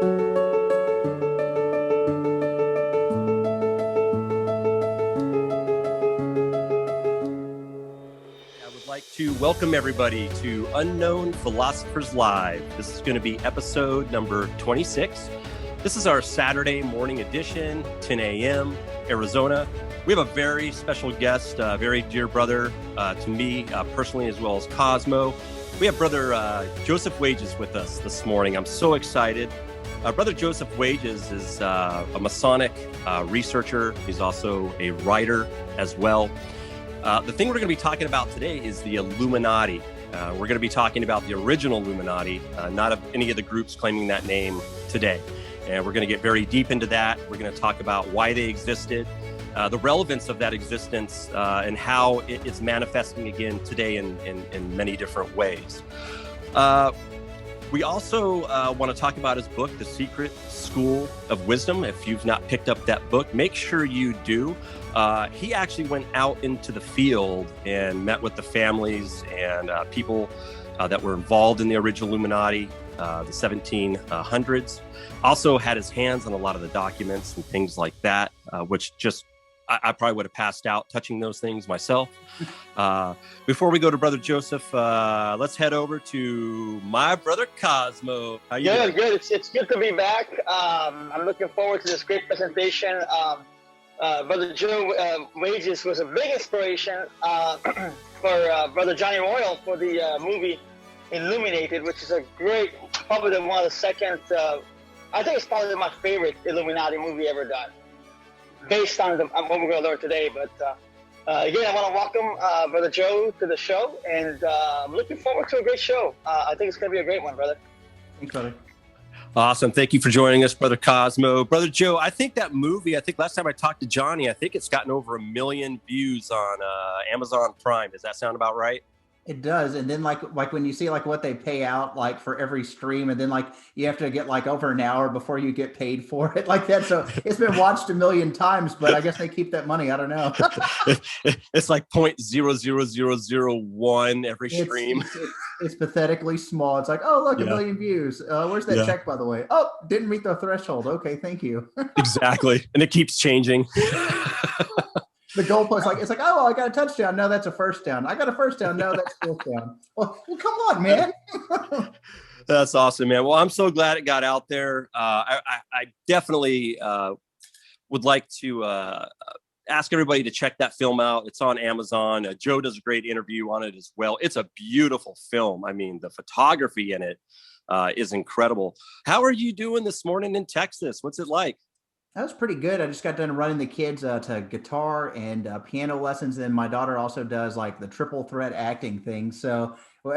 To welcome everybody to Unknown Philosophers Live. This is going to be episode number 26. This is our Saturday morning edition, 10 a.m. Arizona. We have a very special guest, a very dear brother to me personally, as well as Cosmo. We have Brother Joseph Wages with us this morning. I'm so excited. Brother Joseph Wages is a Masonic researcher. He's also a writer as well. The thing we're going to be talking about today is the Illuminati. We're going to be talking about the original Illuminati, not of any of the groups claiming that name today. And we're going to get very deep into that. We're going to talk about why they existed, the relevance of that existence, and how it's manifesting again today in many different ways. We also want to talk about his book, The Secret School of Wisdom. If you've not picked up that book, make sure you do. He actually went out into the field and met with the families and people that were involved in the original Illuminati, the 1700s. Also had his hands on a lot of the documents and things like that, which just I probably would have passed out touching those things myself. Before we go to Brother Joseph, let's head over to my brother Cosmo. How you doing? Good. It's good to be back. I'm looking forward to this great presentation. Brother Joe Wages was a big inspiration for Brother Johnny Royal for the movie Illuminated, which is a great, probably one of the second, I think it's probably my favorite Illuminati movie ever done, based on what we're going to learn today. But again, I want to welcome Brother Joe to the show, and I'm looking forward to a great show. I think it's going to be a great one, brother. Thanks, brother. Awesome. Thank you for joining us, Brother Cosmo. Brother Joe, I think that movie, last time I talked to Johnny, I think it's gotten over 1 million views on Amazon Prime. Does that sound about right? It does. And then like when you see like what they pay out like for every stream, and then like you have to get like over an hour before you get paid for it like that. So it's been watched 1 million times, but I guess they keep that money. I don't know. It's like 0.00001 every stream. It's pathetically small. It's like, oh, look, 1 million views. Where's that check, by the way? Oh, didn't meet the threshold. Okay, thank you. Exactly. And it keeps changing. The goalpost, it's like, oh, I got a touchdown. No, that's a first down. I got a first down. No, that's fourth down. Well, come on, man. That's awesome, man. Well, I'm so glad it got out there. I definitely would like to ask everybody to check that film out. It's on Amazon. Joe does a great interview on it as well. It's a beautiful film. I mean, the photography in it is incredible. How are you doing this morning in Texas? What's it like? That was pretty good. I just got done running the kids to guitar and piano lessons. And my daughter also does like the triple threat acting thing. So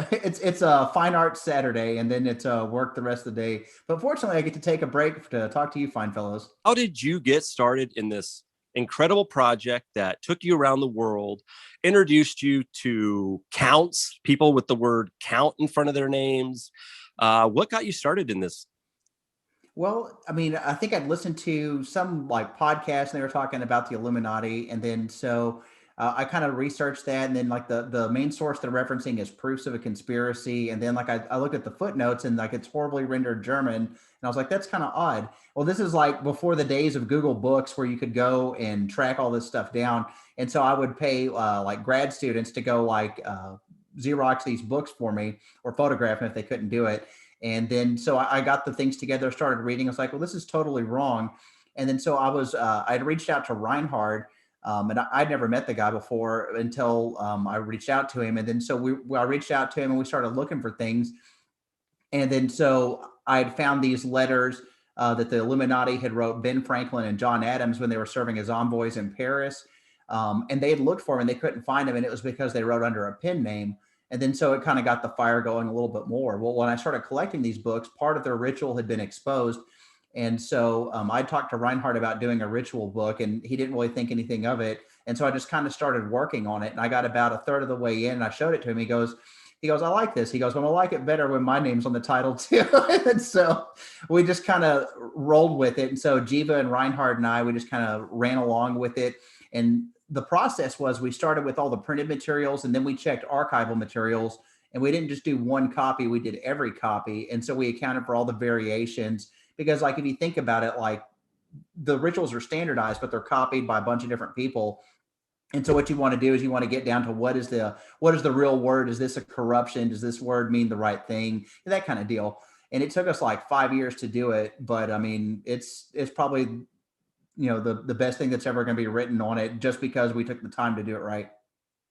it's a fine arts Saturday, and then it's work the rest of the day. But fortunately, I get to take a break to talk to you fine fellows. How did you get started in this incredible project that took you around the world, introduced you to counts, people with the word count in front of their names? What got you started in this? Well, I mean, I think I'd listened to some like podcasts and they were talking about the Illuminati. And then so I kind of researched that. And then like the main source they're referencing is proofs of a conspiracy. And then like I looked at the footnotes and like it's horribly rendered German. And I was like, that's kind of odd. Well, this is like before the days of Google Books where you could go and track all this stuff down. And so I would pay like grad students to go like Xerox these books for me or photograph them if they couldn't do it. And then, so I got the things together, started reading. I was like, well, this is totally wrong. And then, so I'd reached out to Reinhard, and I'd never met the guy before until I reached out to him. And then, so I reached out to him and we started looking for things. And then, so I'd found these letters that the Illuminati had wrote Ben Franklin and John Adams when they were serving as envoys in Paris. And they had looked for him and they couldn't find him. And it was because they wrote under a pen name. And then so it kind of got the fire going a little bit more. Well, when I started collecting these books, part of their ritual had been exposed. And so I talked to Reinhardt about doing a ritual book, and he didn't really think anything of it. And so I just kind of started working on it. And I got about a third of the way in, and I showed it to him. He goes, I like this. He goes, well, I like it better when my name's on the title too. And so we just kind of rolled with it. And so Jiva and Reinhardt and I, we just kind of ran along with it. And the process was we started with all the printed materials, and then we checked archival materials, and we didn't just do one copy, we did every copy. And so we accounted for all the variations. because like, if you think about it, like the rituals are standardized, but they're copied by a bunch of different people. And so what you want to do is you want to get down to what is the real word? Is this a corruption? Does this word mean the right thing? That kind of deal. And it took us like 5 years to do it. But I mean, it's probably, the best thing that's ever going to be written on it, just because we took the time to do it right.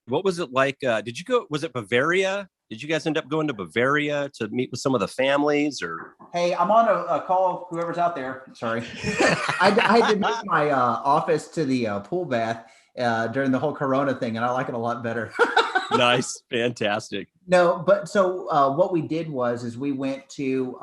What was it like? Did you go, was it Bavaria? Did you guys end up going to Bavaria to meet with some of the families, or? Hey, I'm on a call. Whoever's out there, sorry. I did move my office to the pool bath during the whole Corona thing, and I like it a lot better. Nice. Fantastic. No, but so what we did is we went to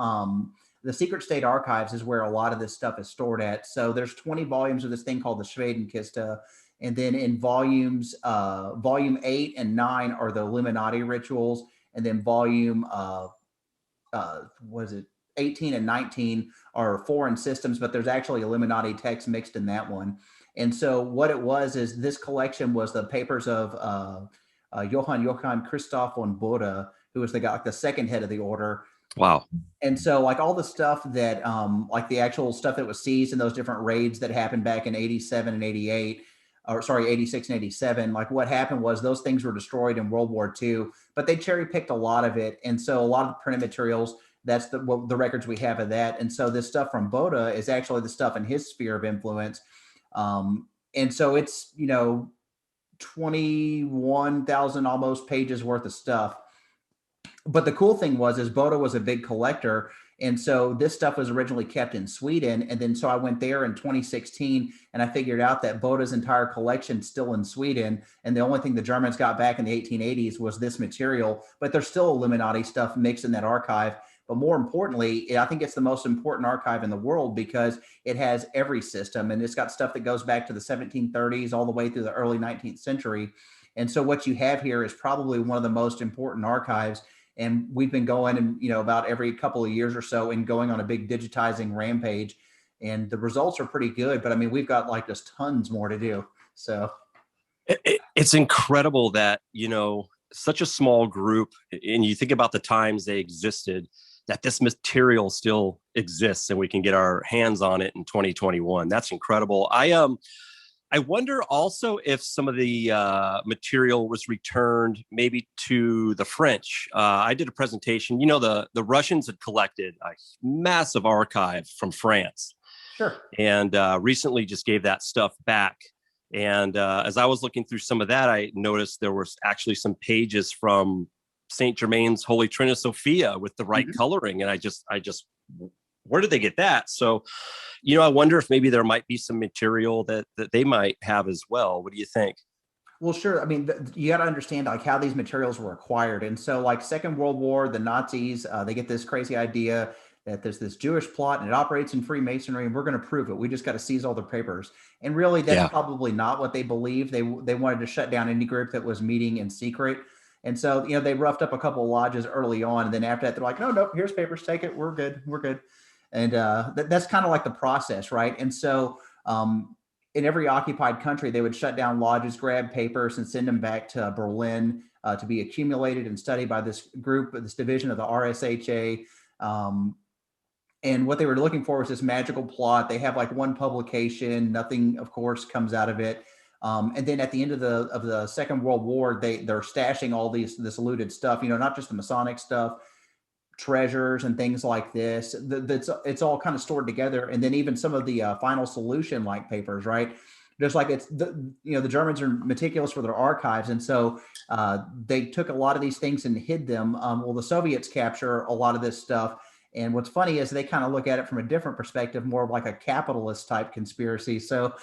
the Secret State Archives, is where a lot of this stuff is stored at. So there's 20 volumes of this thing called the Schwedenkiste. And then in volume 8 and 9 are the Illuminati rituals. And then volume, 18 and 19 are foreign systems, but there's actually Illuminati text mixed in that one. And so what it was is this collection was the papers of Johann Christoph von Bode, who was the guy, like the second head of the order. Wow. And so like all the stuff that, like the actual stuff that was seized in those different raids that happened back in 87 and 88, or sorry, 86 and 87, like what happened was those things were destroyed in World War II, but they cherry picked a lot of it. And so a lot of the printed materials, that's the records we have of that. And so this stuff from Bode is actually the stuff in his sphere of influence. And so it's, 21,000 almost pages worth of stuff. But the cool thing is Bode was a big collector. And so this stuff was originally kept in Sweden. And then so I went there in 2016 and I figured out that Bode's entire collection's still in Sweden. And the only thing the Germans got back in the 1880s was this material, but there's still Illuminati stuff mixed in that archive. But more importantly, I think it's the most important archive in the world because it has every system, and it's got stuff that goes back to the 1730s all the way through the early 19th century. And so what you have here is probably one of the most important archives. And we've been going and, about every couple of years or so and going on a big digitizing rampage. And the results are pretty good. But I mean, we've got like just tons more to do. So it's incredible that, such a small group, and you think about the times they existed, that this material still exists and we can get our hands on it in 2021. That's incredible. I wonder also if some of the material was returned maybe to the French. I did a presentation, the Russians had collected a massive archive from France. Sure. And recently just gave that stuff back. And as I was looking through some of that, I noticed there was actually some pages from St. Germain's Holy Trinity Sophia with the right coloring. And I just, where did they get that? So, I wonder if maybe there might be some material that they might have as well. What do you think? Well, sure. I mean, you got to understand like how these materials were acquired. And so like Second World War, the Nazis, they get this crazy idea that there's this Jewish plot and it operates in Freemasonry and we're going to prove it. We just got to seize all their papers. And really, that's probably not what they believed. They wanted to shut down any group that was meeting in secret. And so, they roughed up a couple of lodges early on. And then after that, they're like, no, here's papers, take it. We're good. And that's kind of like the process, right? And so in every occupied country, they would shut down lodges, grab papers, and send them back to Berlin to be accumulated and studied by this group, this division of the RSHA. And what they were looking for was this magical plot. They have like one publication, nothing, of course, comes out of it. And then at the end of the Second World War, they're stashing all this looted stuff, not just the Masonic stuff, treasures and things like this. It's all kind of stored together. And then even some of the final solution like papers, right? Just like the Germans are meticulous for their archives. And so they took a lot of these things and hid them. Well, the Soviets capture a lot of this stuff. And what's funny is they kind of look at it from a different perspective, more of like a capitalist type conspiracy. So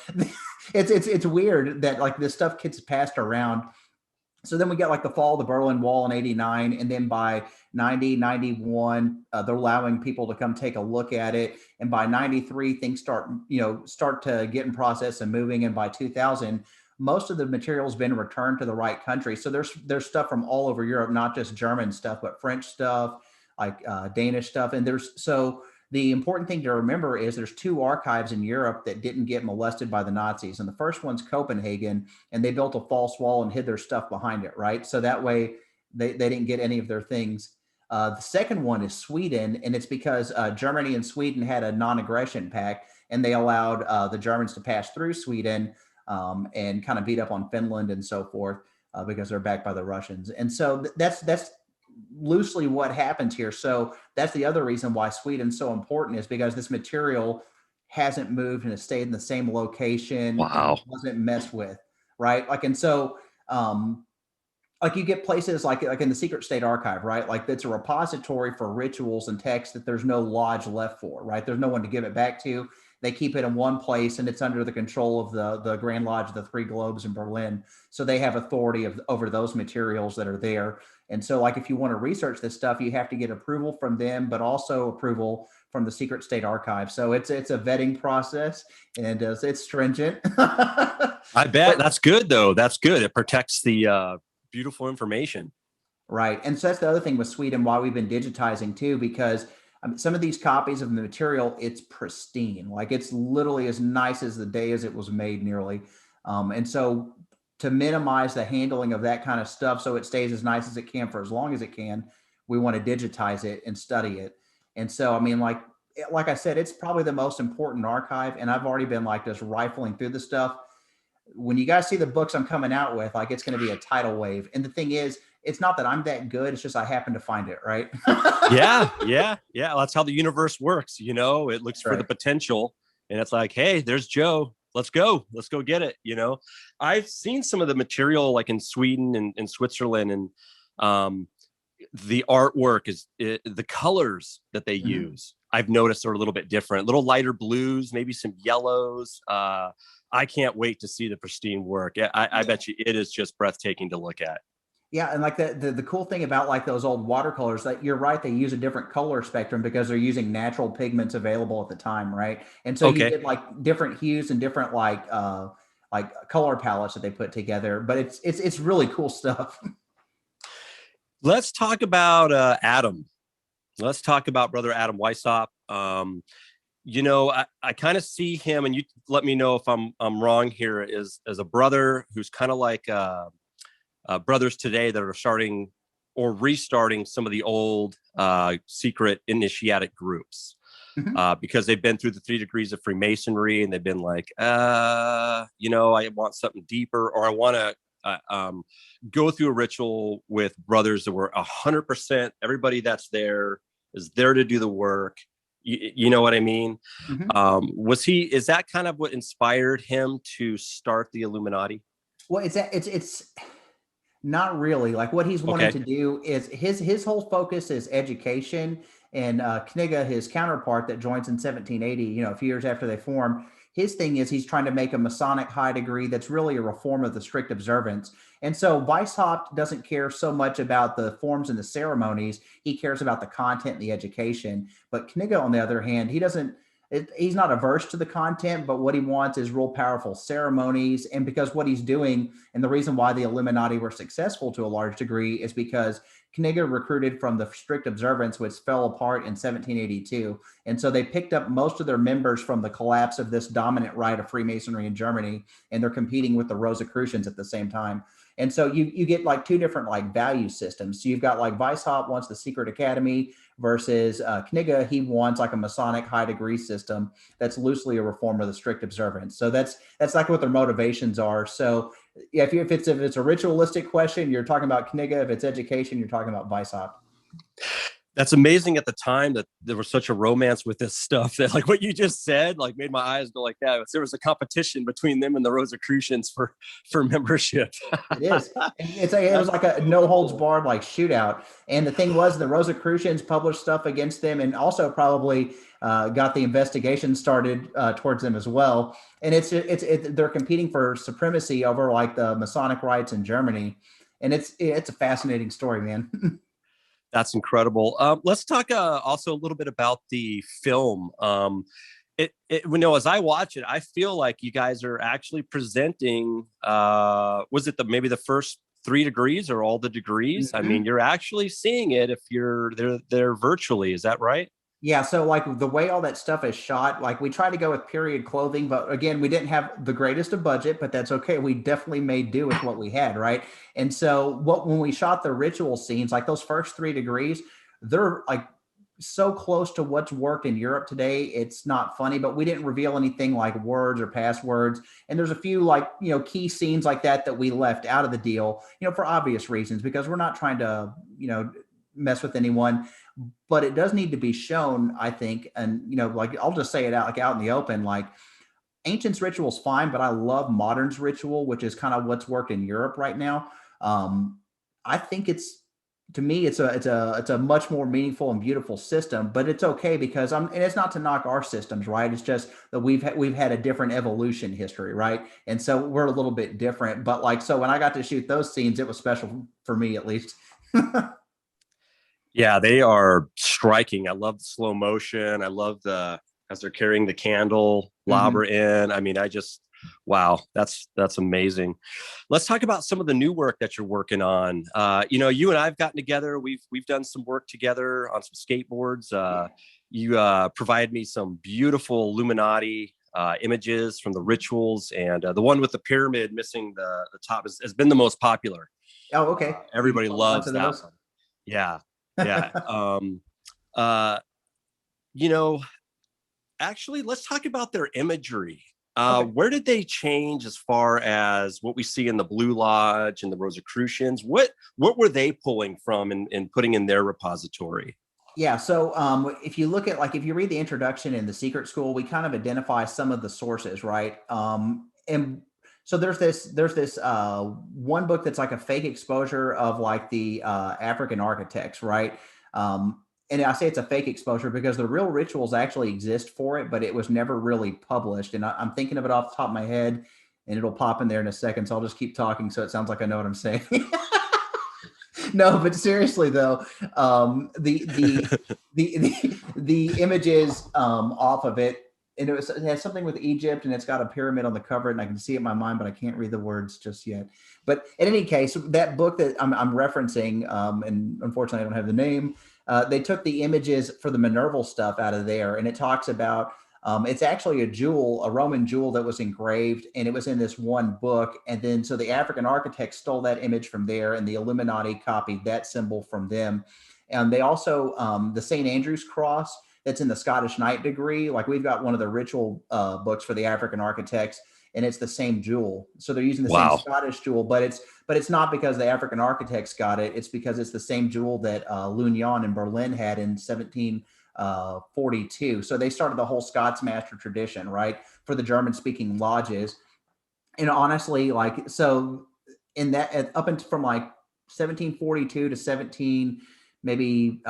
it's weird that like this stuff gets passed around. So then we get like the fall of the Berlin Wall in 89. And then by 90, 91, they're allowing people to come take a look at it. And by 93, things start to get in process and moving. And by 2000, most of the material has been returned to the right country. So there's stuff from all over Europe, not just German stuff, but French stuff, like Danish stuff. And the important thing to remember is there's two archives in Europe that didn't get molested by the Nazis. And the first one's Copenhagen, and they built a false wall and hid their stuff behind it, right? So that way they didn't get any of their things. The second one is Sweden, and it's because Germany and Sweden had a non-aggression pact, and they allowed the Germans to pass through Sweden and kind of beat up on Finland and so forth because they're backed by the Russians. And so that's loosely what happens here. So that's the other reason why Sweden's so important, is because this material hasn't moved and has stayed in the same location. Wow. And wasn't messed with, right? Like, and so like you get places like in the Secret State Archive, right? Like it's a repository for rituals and texts that there's no lodge left for, right? There's no one to give it back to. They keep it in one place, and it's under the control of the Grand Lodge of the Three Globes in Berlin. So they have authority over those materials that are there. And so like if you want to research this stuff, you have to get approval from them, but also approval from the Secret State Archive. So it's a vetting process, and it's stringent. I bet. That's good, though. That's good. It protects the beautiful information. Right. And so that's the other thing with Sweden, why we've been digitizing too, because some of these copies of the material, it's pristine. Like it's literally as nice as the day as it was made, nearly. And so to minimize the handling of that kind of stuff, so it stays as nice as it can for as long as it can, we want to digitize it and study it. And so, I mean, like I said, it's probably the most important archive. And I've already been like just rifling through the stuff. When you guys see the books I'm coming out with, like it's going to be a tidal wave. And the thing is, it's not that I'm that good. It's just I happen to find it, right? Yeah. That's how the universe works. You know, it looks for the potential, and it's like, hey, there's Joe. Let's go get it. You know, I've seen some of the material like in Sweden and Switzerland, and the artwork is the colors that they use. I've noticed are a little bit different, little lighter blues, maybe some yellows. I can't wait to see the pristine work. I bet you it is just breathtaking to look at. Yeah, and like the cool thing about like those old watercolors, that you're right, they use a different color spectrum because they're using natural pigments available at the time, right? And so you get like different hues and different like color palettes that they put together. But it's really cool stuff. Let's talk about Adam. Let's talk about Brother Adam Weishaupt. You know, I kind of see him, and you let me know if I'm wrong here, as a brother who's kind of like brothers today that are starting or restarting some of the old secret initiatic groups because they've been through the 3 degrees of Freemasonry, and they've been like, you know, I want something deeper, or I want to go through a ritual with brothers that were 100%. Everybody that's there is there to do the work. You know what I mean? Is that kind of what inspired him to start the Illuminati? Well, it's not really. Like what he's wanting to do is his whole focus is education. And Knigge, his counterpart that joins in 1780, you know, a few years after they form, his thing is he's trying to make a Masonic high degree that's really a reform of the strict observance. And so Weishaupt doesn't care so much about the forms and the ceremonies. He cares about the content and the education. But Knigge, on the other hand, he's not averse to the content, but what he wants is real powerful ceremonies. And because what he's doing, and the reason why the Illuminati were successful to a large degree, is because Knigge recruited from the strict observance, which fell apart in 1782. And so they picked up most of their members from the collapse of this dominant rite of Freemasonry in Germany, and they're competing with the Rosicrucians at the same time. And so you get like two different like value systems. So you've got like Weishaupt wants the secret academy versus Knigge, he wants like a Masonic high degree system that's loosely a reform of the strict observance. So that's like what their motivations are. So yeah, if it's a ritualistic question, you're talking about Knigge. If it's education, you're talking about Weishaupt. That's amazing at the time that there was such a romance with this stuff, that like what you just said, like made my eyes go like that. There was a competition between them and the Rosicrucians for membership. It is. It was like a no holds barred like shootout. And the thing was, the Rosicrucians published stuff against them, and also probably got the investigation started towards them as well. And they're competing for supremacy over like the Masonic rites in Germany. And it's a fascinating story, man. That's incredible. Let's talk also a little bit about the film. As I watch it, I feel like you guys are actually presenting, was it maybe the first 3 degrees or all the degrees? I mean, you're actually seeing it if you're there virtually. Is that right? Yeah. So like the way all that stuff is shot, like we try to go with period clothing, but again, we didn't have the greatest of budget, but that's okay. We definitely made do with what we had. Right. And so when we shot the ritual scenes, like those first 3 degrees, they're like so close to what's worked in Europe today. It's not funny, but we didn't reveal anything like words or passwords. And there's a few like, key scenes like that we left out of the deal, for obvious reasons, because we're not trying to, mess with anyone, but it does need to be shown, I think. And, like, I'll just say it out, like out in the open, like Ancient's ritual's fine, but I love Modern's ritual, which is kind of what's worked in Europe right now. I think to me, it's a much more meaningful and beautiful system, but it's okay because and it's not to knock our systems, right? It's just that we've had a different evolution history, right? And so we're a little bit different, but like, so when I got to shoot those scenes, it was special for me, at least. Yeah, they are striking. I love the slow motion. I love as they're carrying the candle lobber in. I mean, wow, that's amazing. Let's talk about some of the new work that you're working on. You and I've gotten together. We've done some work together on some skateboards. You provided me some beautiful Illuminati images from the rituals, and the one with the pyramid missing the top has been the most popular. Oh, okay. Everybody loves that one. Yeah. Actually, let's talk about their imagery. Okay. Where did they change as far as what we see in the Blue Lodge and the Rosicrucians? What were they pulling from and putting in their repository? Yeah. So if you look at, like, if you read the introduction in The Secret School, we kind of identify some of the sources, right? And so there's this one book that's like a fake exposure of like the African architects, right? And I say it's a fake exposure because the real rituals actually exist for it, but it was never really published. And I'm thinking of it off the top of my head, and it'll pop in there in a second. So I'll just keep talking so it sounds like I know what I'm saying. No, but seriously though, the images off of it, and it has something with Egypt, and it's got a pyramid on the cover, and I can see it in my mind, but I can't read the words just yet. But in any case, that book that I'm referencing, and unfortunately I don't have the name, they took the images for the Minerval stuff out of there, and it talks about, it's actually a Roman jewel that was engraved, and it was in this one book. And then, so the African architects stole that image from there, and the Illuminati copied that symbol from them. And they also, the St. Andrew's cross that's in the Scottish Knight degree, like we've got one of the ritual books for the African architects, and it's the same jewel. So they're using the same Scottish jewel, but it's not because the African architects got it. It's because it's the same jewel that Lunyan in Berlin had in 1742. So they started the whole Scots master tradition, right, for the German-speaking lodges. And honestly, like, so in that, up until from like 1742 to maybe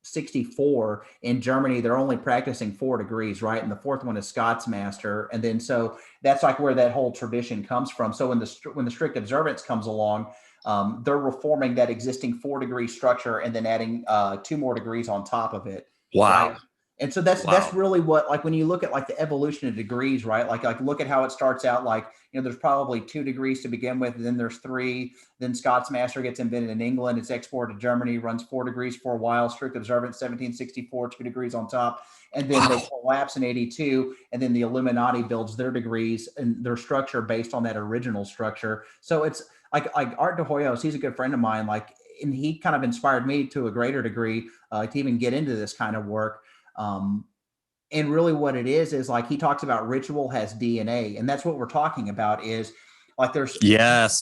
64 in Germany, they're only practicing 4 degrees, right? And the fourth one is Scots master. And then, so that's like where that whole tradition comes from. So when the strict observance comes along, they're reforming that existing 4-degree structure and then adding 2 more degrees on top of it. Wow. Right? And so that's really what, like, when you look at like the evolution of degrees, right? Like look at how it starts out. Like, there's probably 2 degrees to begin with, and then there's 3. Then Scots master gets invented in England. It's exported to Germany, runs 4 degrees for a while. Strict observance, 1764, 2 degrees on top. And then they collapse in 82. And then the Illuminati builds their degrees and their structure based on that original structure. So it's like Art de Hoyos, he's a good friend of mine. Like, and he kind of inspired me to a greater degree to even get into this kind of work. And really what it is like, he talks about ritual has DNA, and that's what we're talking about is like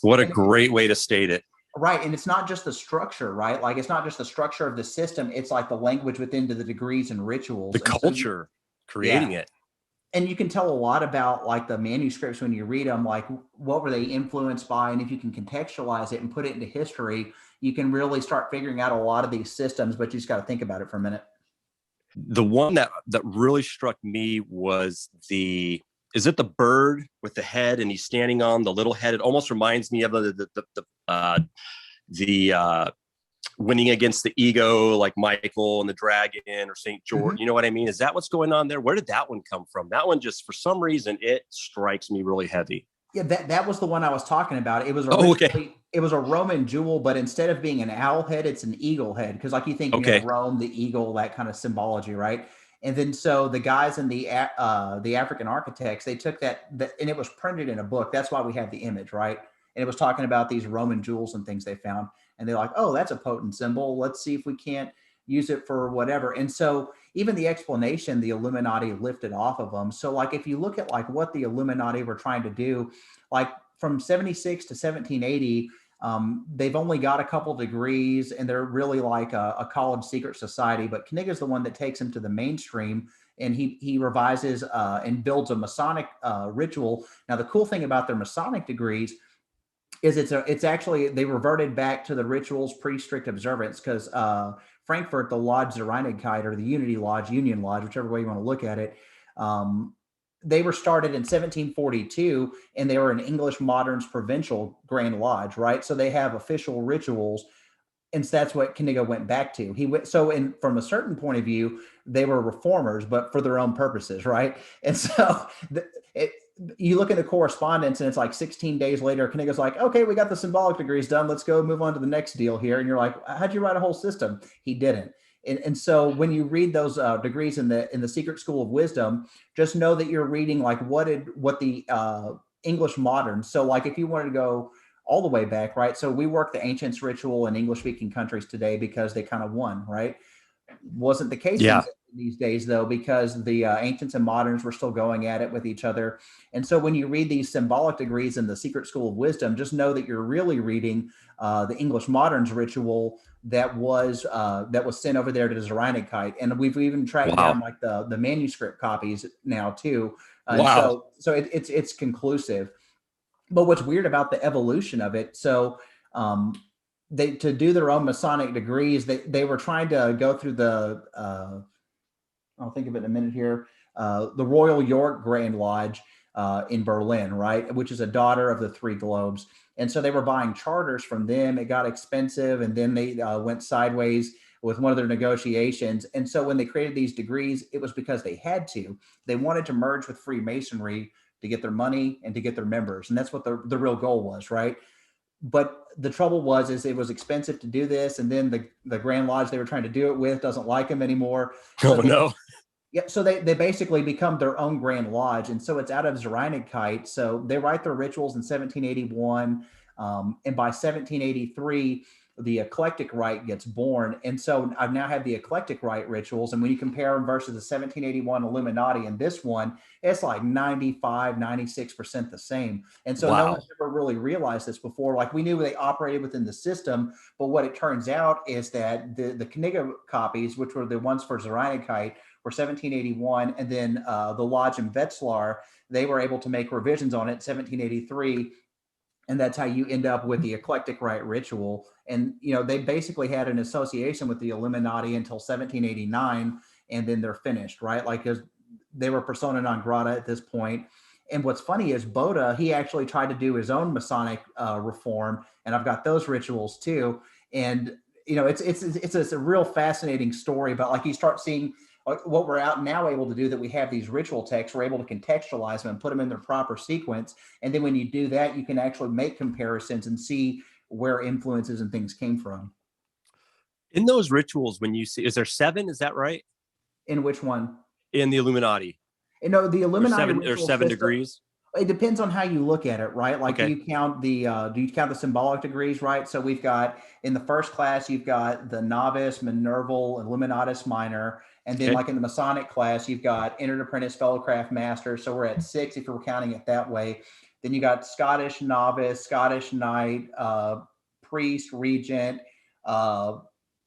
what a great way to state it. Right. And it's not just the structure, right? Like, it's not just the structure of the system. It's like the language within the degrees and rituals. The culture creating it. And you can tell a lot about like the manuscripts when you read them, like what were they influenced by? And if you can contextualize it and put it into history, you can really start figuring out a lot of these systems, but you just got to think about it for a minute. The one that really struck me was is it the bird with the head, and he's standing on the little head? It almost reminds me of the winning against the ego, like Michael and the dragon, or St. George. You know what I mean? Is that what's going on there? Where did that one come from? That one, just for some reason, it strikes me really heavy. Yeah, that was the one I was talking about. It was It was a Roman jewel, but instead of being an owl head, it's an eagle head. Because like you think, Rome, the eagle, that kind of symbology, right? And then so the guys in the African architects, they took that, and it was printed in a book. That's why we have the image, right? And it was talking about these Roman jewels and things they found. And they're like, oh, that's a potent symbol. Let's see if we can't use it for whatever. And so even the explanation, the Illuminati lifted off of them. So like, if you look at like what the Illuminati were trying to do, like from 76 to 1780, they've only got a couple degrees and they're really like a college secret society, but Knigge's the one that takes them to the mainstream, and he revises and builds a Masonic ritual. Now, the cool thing about their Masonic degrees is it's actually, they reverted back to the rituals pre-strict observance, because Frankfurt, the Lodge der Einigkeit, or the Unity Lodge, Union Lodge, whichever way you want to look at it, they were started in 1742, and they were an English Moderns provincial Grand Lodge, right? So they have official rituals, and so that's what Knigge went back to. He went, so in from a certain point of view, they were reformers, but for their own purposes, right? And so you look at the correspondence, and it's like 16 days later, Knigge's like, okay, we got the symbolic degrees done. Let's go move on to the next deal here. And you're like, how'd you write a whole system? He didn't. And so when you read those degrees in the Secret School of Wisdom, just know that you're reading like what the English moderns. So like if you wanted to go all the way back, right? So we work the ancients ritual in English speaking countries today because they kind of won, right? Wasn't the case in these days though, because the ancients and moderns were still going at it with each other. And so when you read these symbolic degrees in the Secret School of Wisdom, just know that you're really reading the English moderns ritual that was sent over there to the Rite. And we've even tracked down like the manuscript copies now too. So it's conclusive. But what's weird about the evolution of it, so to do their own Masonic degrees, they were trying to go through the I'll think of it in a minute here, the Royal York Grand Lodge in Berlin, right, which is a daughter of the Three Globes. And so they were buying charters from them. It got expensive, and then they went sideways with one of their negotiations. And so when they created these degrees, it was because they had to. They wanted to merge with Freemasonry to get their money and to get their members. And that's what the real goal was, right? But the trouble was it was expensive to do this. And then the Grand Lodge they were trying to do it with doesn't like them anymore. So they basically become their own Grand Lodge. And so it's out of Zereinigkeit. So they write their rituals in 1781. And by 1783, the eclectic rite gets born. And so I've now had the eclectic rite rituals. And when you compare them versus the 1781 Illuminati and this one, it's like 95, 96% the same. And so no one's ever really realized this before. Like we knew they operated within the system, but what it turns out is that the Knigge copies, which were the ones for Zereinigkeit, were 1781. And then the Lodge in Wetzlar, they were able to make revisions on it 1783. And that's how you end up with the eclectic rite ritual. And, they basically had an association with the Illuminati until 1789, and then they're finished, right? Like they were persona non grata at this point. And what's funny is Boda, he actually tried to do his own Masonic reform, and I've got those rituals too. And, it's a real fascinating story, but like you start seeing what we're out now able to do, that we have these ritual texts, we're able to contextualize them and put them in their proper sequence. And then when you do that, you can actually make comparisons and see where influences and things came from. In those rituals, when you see, is there 7? Is that right? In which one? In the Illuminati. The Illuminati. There's 7 degrees. It depends on how you look at it, right? Like, do you count the symbolic degrees, right? So we've got in the first class, you've got the novice, Minerval, Illuminatus minor. And then like in the Masonic class, you've got entered apprentice, fellowcraft master. So we're at 6 if you're counting it that way. Then you got Scottish novice, Scottish knight, priest, regent,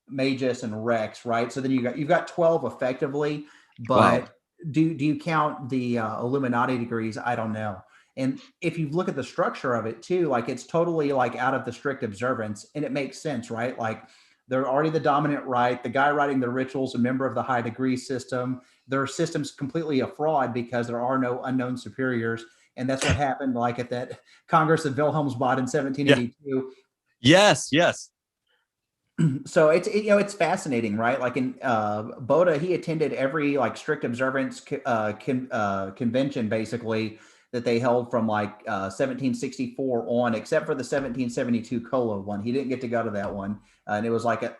magus, and rex, right? So then you've got 12 effectively, but do you count the Illuminati degrees? I don't know. And if you look at the structure of it too, like it's totally like out of the strict observance, and it makes sense, right? Like they're already the dominant rite. The guy writing the rituals, a member of the high degree system. Their system's completely a fraud because there are no unknown superiors. And that's what happened like at that Congress of Wilhelmsbad in 1782. Yes. So it's fascinating, right? Like in Boda, he attended every like strict observance convention basically that they held from like 1764 on, except for the 1772 Colo one. He didn't get to go to that one. And it was like a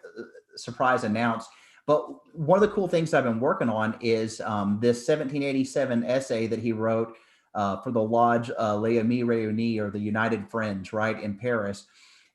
surprise announce. But one of the cool things I've been working on is this 1787 essay that he wrote for the Lodge Les Amis Réunis, or the United Friends, right, in Paris.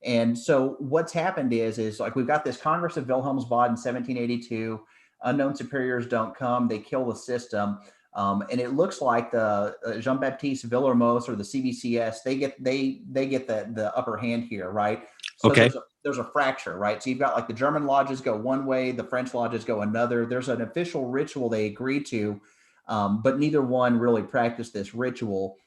And so what's happened is like we've got this Congress of Wilhelmsbad in 1782. Unknown superiors don't come; they kill the system. And it looks like the Jean-Baptiste Villermoz or the CBCS, they get the upper hand here, right? So Okay. there's a fracture, right? So you've got like the German lodges go one way, the French lodges go another. There's an official ritual they agree to, but neither one really practiced this ritual.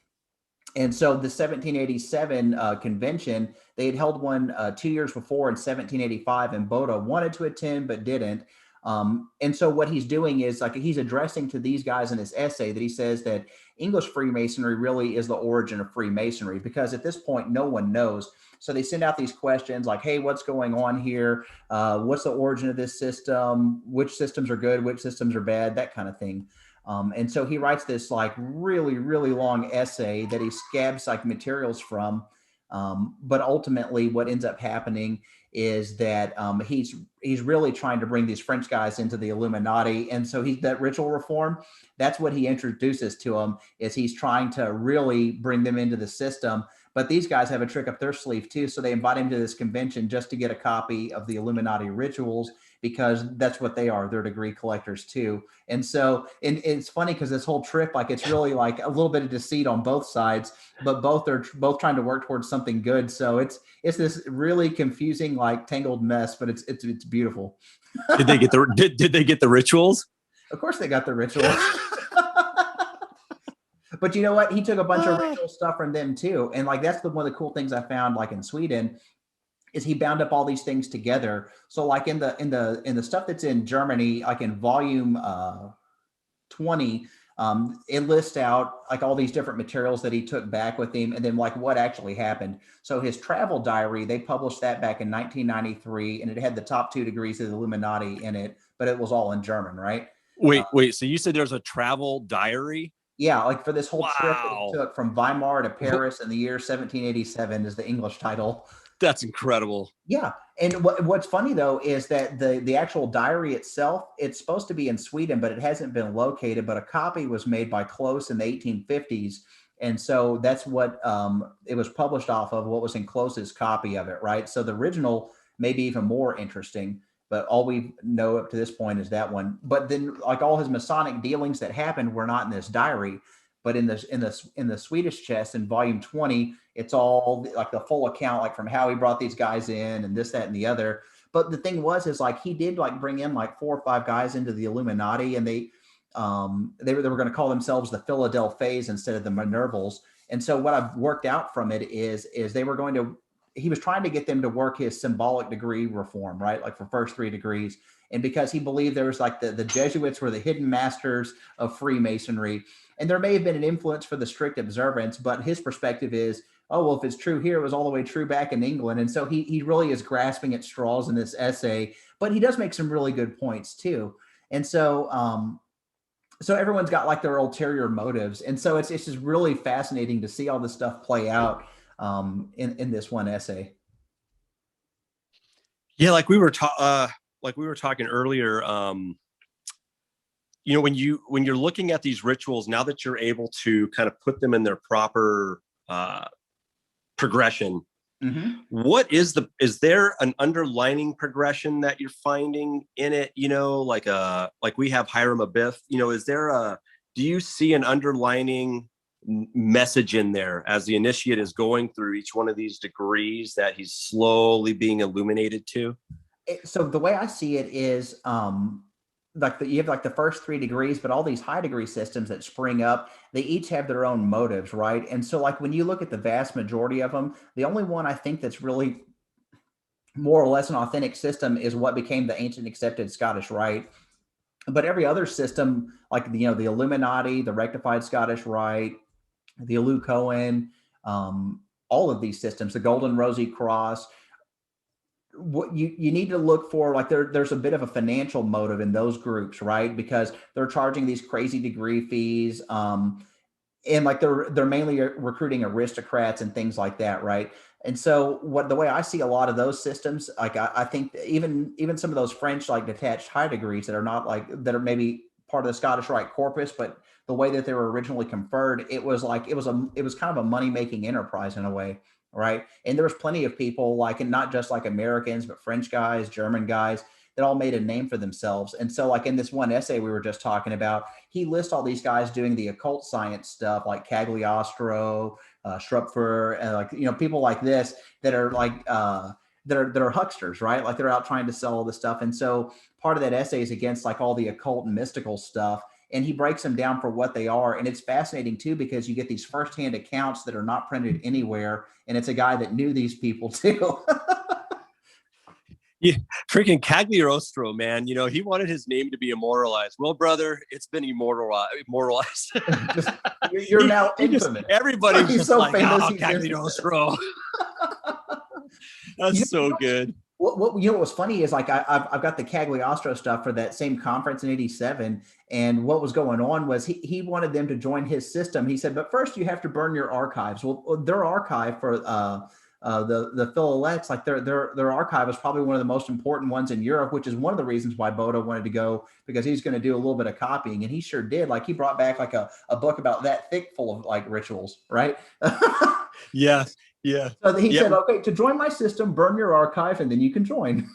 And so the 1787 convention, they had held one 2 years before in 1785, and Boda wanted to attend but didn't. And so what he's doing is like he's addressing to these guys in this essay that he says that English Freemasonry really is the origin of Freemasonry, because at this point no one knows. So they send out these questions like, hey, what's going on here? What's the origin of this system? Which systems are good? Which systems are bad? That kind of thing. And so he writes this like really, really long essay that he scabs like materials from. But ultimately what ends up happening is that he's really trying to bring these French guys into the Illuminati. And so that ritual reform, that's what he introduces to them, is he's trying to really bring them into the system. But these guys have a trick up their sleeve too. So they invite him to this convention just to get a copy of the Illuminati rituals, because that's what they are. They're degree collectors too. And so it's funny because this whole trip, like it's really like a little bit of deceit on both sides, but both are trying to work towards something good. So it's this really confusing, like tangled mess, but it's beautiful. Did they get the rituals? Of course they got the rituals. But you know what? He took a bunch of ritual stuff from them too. And like that's one of the cool things I found like in Sweden is he bound up all these things together. So like in the stuff that's in Germany, like in volume 20, it lists out like all these different materials that he took back with him and then like what actually happened. So his travel diary, they published that back in 1993, and it had the top 2 degrees of the Illuminati in it, but it was all in German, right? Wait. So you said there's a travel diary? Yeah, like for this whole trip that Wow. he took from Weimar to Paris in the year 1787 is the English title. That's incredible. Yeah. And what's funny though is that the actual diary itself, it's supposed to be in Sweden, but it hasn't been located, but a copy was made by Close in the 1850s. And so that's what it was published off of, what was in Close's copy of it, right? So the original may be even more interesting, but all we know up to this point is that one. But then like all his Masonic dealings that happened were not in this diary, but in the Swedish chest in volume 20, it's all like the full account, like from how he brought these guys in and this, that, and the other. But the thing is like he did like bring in like 4 or 5 guys into the Illuminati, and they were going to call themselves the Philadelphians instead of the Minervals. And so what I've worked out from it is he was trying to get them to work his symbolic degree reform, right? Like for first 3 degrees. And because he believed there was like the Jesuits were the hidden masters of Freemasonry. And there may have been an influence for the strict observance, but his perspective is, oh, well, if it's true here, it was all the way true back in England. And so he really is grasping at straws in this essay, but he does make some really good points too. And so, so everyone's got like their ulterior motives. And so it's just really fascinating to see all this stuff play out in this one essay. Yeah, like we were talking earlier, you know, when you're looking at these rituals, now that you're able to kind of put them in their proper progression, what is there an underlining progression that you're finding in it? You know, like we have Hiram Abiff, you know, do you see an underlining message in there as the initiate is going through each one of these degrees that he's slowly being illuminated to? So the way I see it is you have like the first 3 degrees, but all these high degree systems that spring up, they each have their own motives, right? And so like when you look at the vast majority of them, the only one I think that's really more or less an authentic system is what became the ancient accepted Scottish Rite. But every other system, like the Illuminati, the rectified Scottish Rite, the Elu Cohen, all of these systems, the Golden Rosy Cross, what you need to look for, like there's a bit of a financial motive in those groups, right? Because they're charging these crazy degree fees, and like they're mainly recruiting aristocrats and things like that, right? And so the way I see a lot of those systems, like I think even some of those French like detached high degrees that are maybe part of the Scottish Rite corpus, but the way that they were originally conferred, it was kind of a money making enterprise in a way, right? And there was plenty of people like, and not just like Americans, but French guys, German guys, that all made a name for themselves. And so like in this one essay we were just talking about, he lists all these guys doing the occult science stuff like Cagliostro, Schrupfer, and like, people like this that are like, that are hucksters, right? Like they're out trying to sell all this stuff. And so part of that essay is against like all the occult and mystical stuff. And he breaks them down for what they are. And it's fascinating too, because you get these firsthand accounts that are not printed anywhere. And it's a guy that knew these people too. Yeah, freaking Cagliostro, man. He wanted his name to be immortalized. Well, brother, it's been immortalized. You're now infamous. Everybody's just so like, famous, oh, Cagliostro. That's so good. What what was funny is like I've got the Cagliostro stuff for that same conference in '87, and what was going on was he wanted them to join his system. He said, but first you have to burn your archives. Well, their archive for the Philolets, like their archive is probably one of the most important ones in Europe, which is one of the reasons why Bodo wanted to go, because he's going to do a little bit of copying, and he sure did. Like he brought back like a book about that thick full of like rituals, right? Yeah. Yeah. So he said, okay, to join my system, burn your archive and then you can join.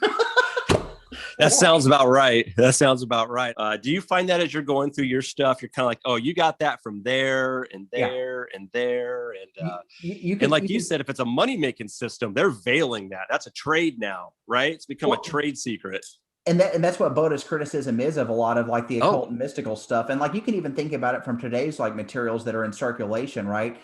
That sounds about right. Do you find that as you're going through your stuff, you're kind of like, oh, you got that from there and there and there. And and like you said, if it's a money-making system, they're veiling that. That's a trade now, right? It's become a trade secret. And that's what Boda's criticism is of a lot of like the occult and mystical stuff. And like you can even think about it from today's like materials that are in circulation, right?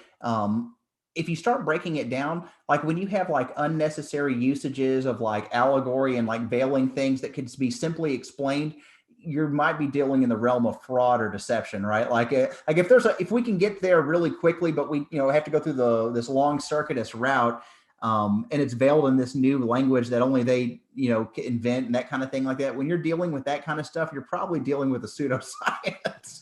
If you start breaking it down, like when you have like unnecessary usages of like allegory and like veiling things that could be simply explained, you might be dealing in the realm of fraud or deception, right? Like if we can get there really quickly, but we have to go through this long circuitous route, and it's veiled in this new language that only they invent and that kind of thing like that. When you're dealing with that kind of stuff, you're probably dealing with a pseudoscience.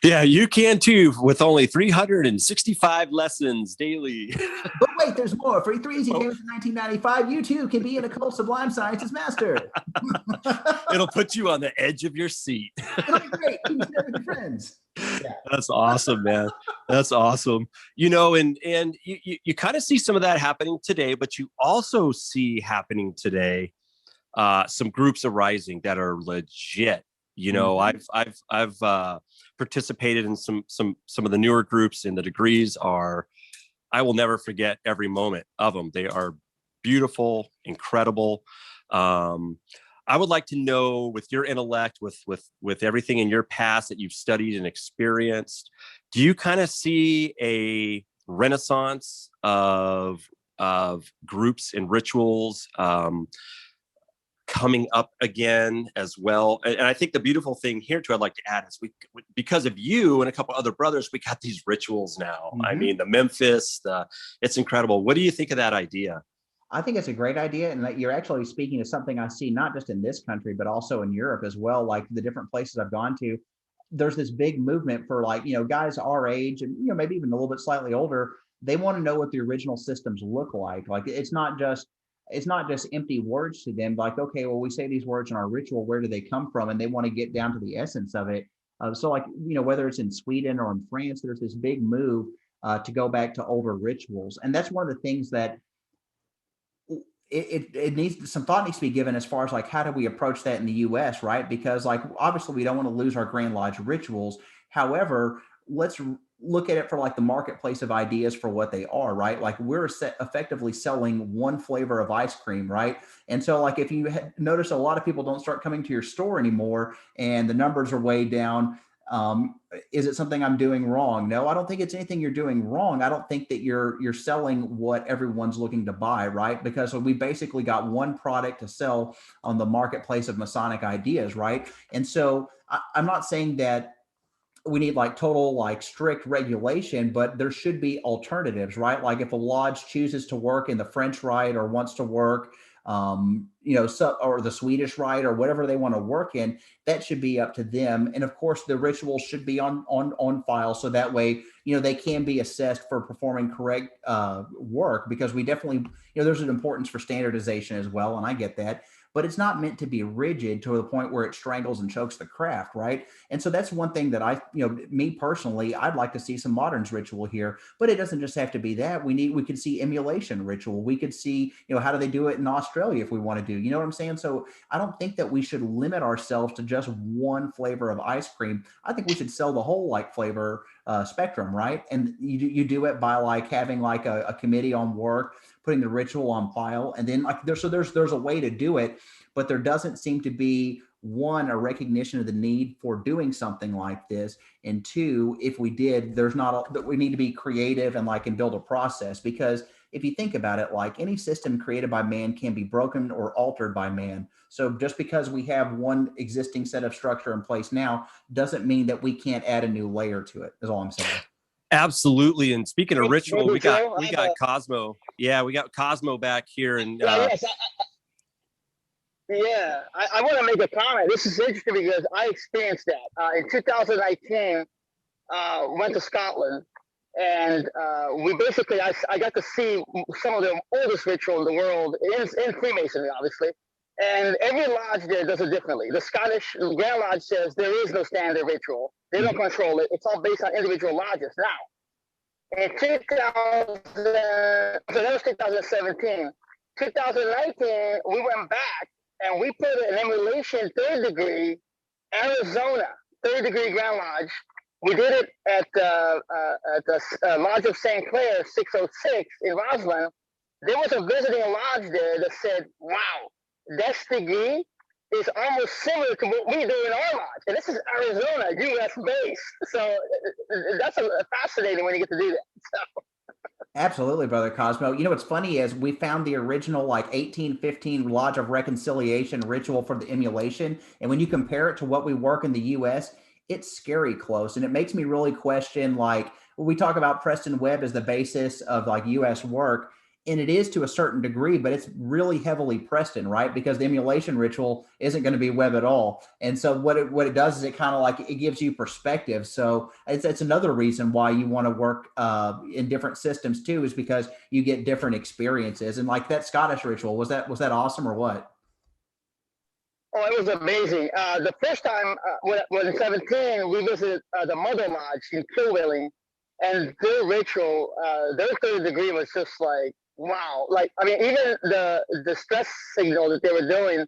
Yeah, you can too, with only 365 lessons daily. But wait, there's more. For 3 easy payments in 1995, you too can be an occult sublime sciences master. It'll put you on the edge of your seat. It'll be great. You can share with your friends. Yeah. That's awesome, man. That's awesome. And you kind of see some of that happening today, but you also see happening today some groups arising that are legit. I've participated in some of the newer groups, and the degrees I will never forget every moment of them. They are beautiful, incredible. I would like to know, with your intellect, with everything in your past that you've studied and experienced, do you kind of see a renaissance of groups and rituals coming up again as well? And I think the beautiful thing here too, I'd like to add, is because of you and a couple other brothers, we got these rituals now. Mm-hmm. I mean, the Memphis, it's incredible. What do you think of that idea? I think it's a great idea. And that you're actually speaking to something I see not just in this country, but also in Europe as well. Like the different places I've gone to, there's this big movement for like, guys our age and, maybe even a little bit slightly older. They want to know what the original systems look like. Like it's not just empty words to them. Like, okay, well, we say these words in our ritual, where do they come from? And they want to get down to the essence of it. So like, whether it's in Sweden or in France, there's this big move to go back to older rituals. And that's one of the things that it needs, some thought needs to be given as far as like, how do we approach that in the US, right? Because like, obviously we don't want to lose our Grand Lodge rituals. However, let's look at it for like the marketplace of ideas for what they are, right? Like we're effectively selling one flavor of ice cream, right? And so like if you notice a lot of people don't start coming to your store anymore and the numbers are way down, is it something I'm doing wrong? No, I don't think it's anything you're doing wrong. I don't think that you're selling what everyone's looking to buy, right? Because we basically got one product to sell on the marketplace of Masonic ideas, right? And so I'm not saying that we need like total like strict regulation, but there should be alternatives, right? Like if a lodge chooses to work in the French Rite or wants to work, or the Swedish Rite or whatever they want to work in, that should be up to them. And of course, the rituals should be on file, so that way, they can be assessed for performing correct work. Because we definitely, there's an importance for standardization as well, and I get that. but it's not meant to be rigid to the point where it strangles and chokes the craft, right? And so that's one thing that me personally, I'd like to see some moderns ritual here, but it doesn't just have to be that. We could see emulation ritual. We could see, how do they do it in Australia if we want to do, you know what I'm saying? So I don't think that we should limit ourselves to just one flavor of ice cream. I think we should sell the whole like flavor spectrum, right? And you do it by like having like a committee on work, putting the ritual on file, and then like there's a way to do it, but there doesn't seem to be one, a recognition of the need for doing something like this, and two, if we did, that we need to be creative and build a process, because if you think about it, like any system created by man can be broken or altered by man. So just because we have one existing set of structure in place now doesn't mean that we can't add a new layer to it, is all I'm saying. Absolutely. And speaking of ritual, we got Cosmo. Yeah, we got Cosmo back here. And yes, I want to make a comment. This is interesting because I experienced that in 2019. Went to Scotland, and we basically I got to see some of the oldest ritual in the world in Freemasonry, obviously. And every lodge there does it differently. The Scottish Grand Lodge says there is no standard ritual. They don't control it. It's all based on individual lodges. Now, in 2000, so that was 2017. 2019, we went back and we put an emulation third degree, Arizona, third degree Grand Lodge. We did it at the Lodge of St. Clair, 606 in Roslyn. There was a visiting lodge there that said, wow, that degree is almost similar to what we do in our lodge. And this is Arizona, U.S. based. So that's fascinating when you get to do that. So. Absolutely, Brother Cosmo. What's funny is we found the original 1815 Lodge of Reconciliation ritual for the emulation. And when you compare it to what we work in the U.S., it's scary close. And it makes me really question, we talk about Preston Webb as the basis of U.S. work. And it is to a certain degree, but it's really heavily Preston, right? Because the emulation ritual isn't going to be Webb at all. And so what it does is it kind of it gives you perspective. So it's another reason why you want to work in different systems too, is because you get different experiences. And that Scottish ritual, was that awesome or what? Oh, it was amazing. The first time when in 17, we visited the Mother Lodge in Kilwilling, and their ritual, their third degree was just wow. Even the stress signal that they were doing